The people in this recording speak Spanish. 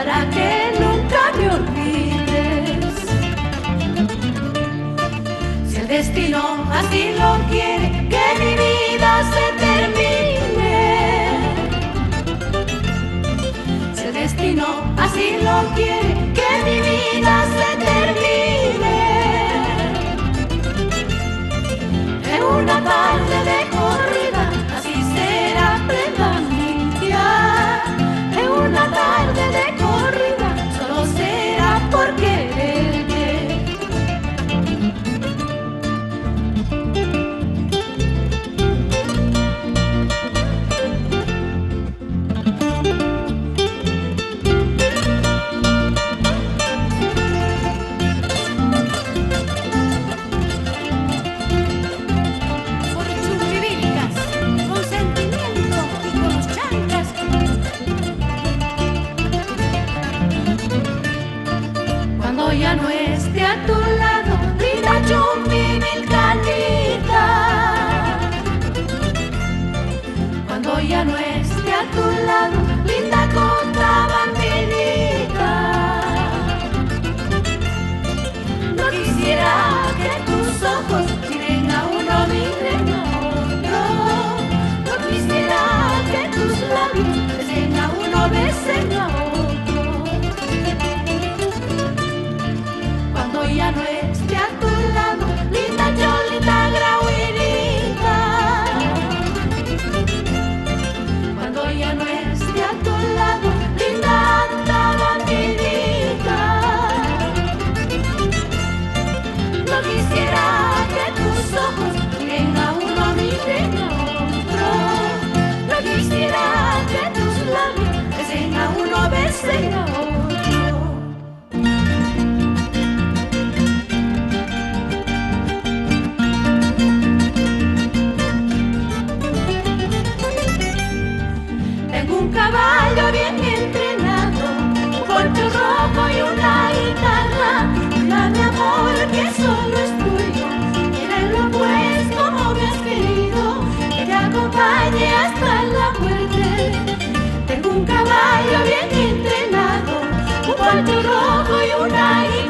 para que nunca me olvides. Si el destino así lo quiere, que mi vida se termine. Si el destino así lo quiere, que mi vida se termine. En una tarde de corrida, así será, prenda limpia. En una tarde de corrida, solo será por quererte. Cuando ya no esté a tu lado, linda Chumbi Milcanita. Cuando ya no esté a tu lado, linda Contrabandinita. No quisiera que tus ojos miren a uno, miren a otro. No quisiera que tus labios besen a uno, besen a otro. Cuando ya no esté a tu lado, linda Cholita Grauirita. Cuando ya no esté a tu lado, linda Bandidita. No quisiera que tus ojos miren a uno, miren a otro. No quisiera que tus labios besen a uno, besen a otro. Un caballo bien entrenado, un poncho rojo y una guitarra. Cuida mi amor que solo es tuyo, quédalo pues como me has querido, que te acompañe hasta la muerte. Tengo un caballo bien entrenado, un poncho rojo y una guitarra.